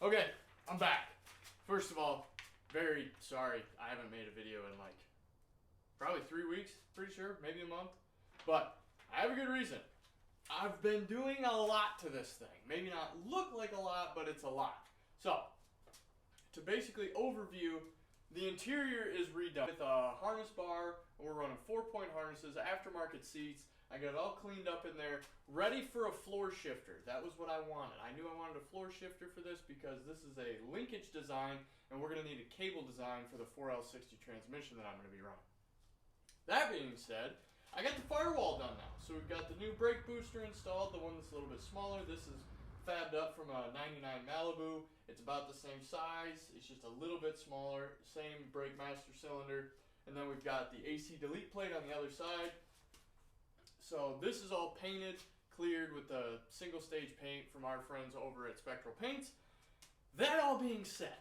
Okay, I'm back. First of all, very sorry I haven't made a video in like probably 3 weeks, pretty sure, maybe a month. But I have a good reason. I've been doing a lot to this thing. Maybe not look like a lot, but it's a lot. So, to basically overview, the interior is redone with a harness bar. We're running 4-point harnesses, aftermarket seats. I got it all cleaned up in there, ready for a floor shifter. That was what I wanted. I knew I wanted a floor shifter for this because this is a linkage design, and we're going to need a cable design for the 4L60 transmission that I'm going to be running. That being said, I got the firewall done now. So we've got the new brake booster installed, the one that's a little bit smaller. This is fabbed up from a 99 Malibu. It's about the same size. It's just a little bit smaller. Same brake master cylinder. And then we've got the AC delete plate on the other side. So this is all painted, cleared with the single stage paint from our friends over at Spectral Paints. That all being said,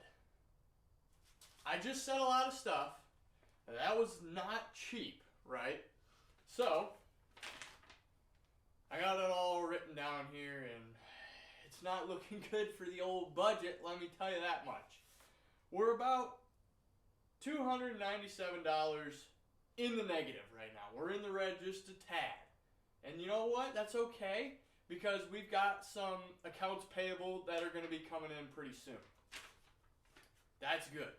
I just said a lot of stuff. And that was not cheap, right? So, I got it all written down here, and it's not looking good for the old budget, let me tell you that much. We're about $297 in the negative right now. We're in the red just a tad. And you know what? That's okay, because we've got some accounts payable that are going to be coming in pretty soon. That's good.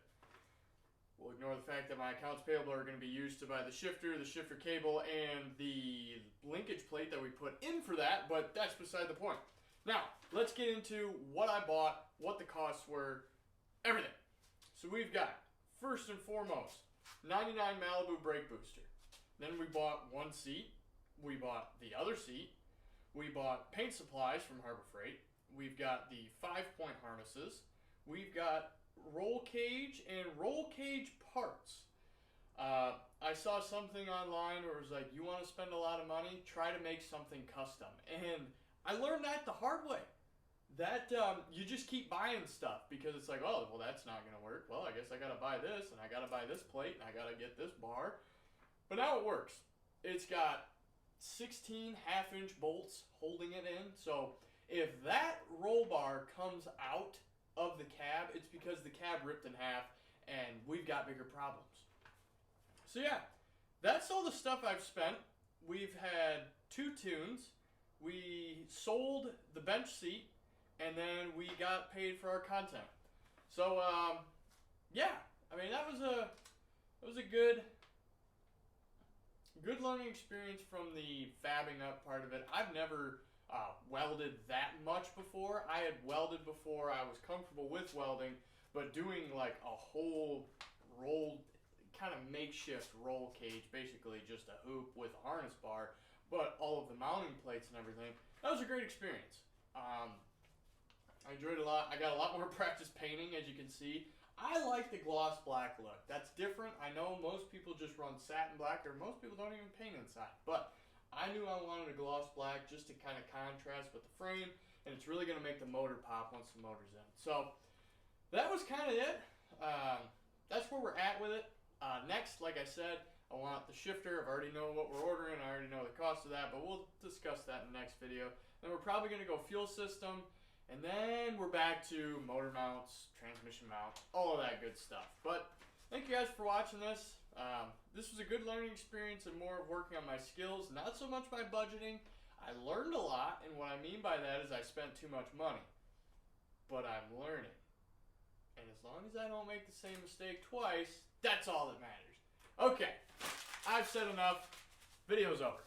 We'll ignore the fact that my accounts payable are going to be used to buy the shifter cable, and the linkage plate that we put in for that, but that's beside the point. Now, let's get into what I bought, what the costs were, everything. So we've got, first and foremost, 99 Malibu brake booster. Then we bought one seat. We bought the other seat. We bought paint supplies from Harbor Freight. We've got the 5-point harnesses. We've got roll cage and roll cage parts. I saw something online where it was like, you want to spend a lot of money, try to make something custom. And I learned that the hard way. That you just keep buying stuff because it's like, oh, well, that's not going to work. Well, I guess I got to buy this, and I got to buy this plate, and I got to get this bar. But now it works. It's got 16 half-inch bolts holding it in. So if that roll bar comes out of the cab, it's because the cab ripped in half and we've got bigger problems. So yeah, that's all the stuff I've spent. We've had 2 tunes. We sold the bench seat, and then we got paid for our content. So yeah, I mean that was a good learning experience from the fabbing up part of it. I've never welded that much before. I had welded before. I was comfortable with welding, but doing like a whole rolled, kind of makeshift roll cage, basically just a hoop with a harness bar, but all of the mounting plates and everything, that was a great experience. I enjoyed it a lot. I got a lot more practice painting, as you can see. I like the gloss black look. That's different. I know most people just run satin black, or most people don't even paint inside, but I knew I wanted a gloss black just to kind of contrast with the frame, and it's really going to make the motor pop once the motor's in. So that was kind of it. That's where we're at with it. Next, like I said, I want the shifter. I already know what we're ordering. I already know the cost of that, but we'll discuss that in the next video. Then we're probably going to go fuel system, and then we're back to motor mounts, transmission mount, all of that good stuff. But thank you guys for watching this. This was a good learning experience and more of working on my skills, not so much my budgeting. I learned a lot, and what I mean by that is I spent too much money. But I'm learning. And as long as I don't make the same mistake twice, that's all that matters. Okay, I've said enough. Video's over.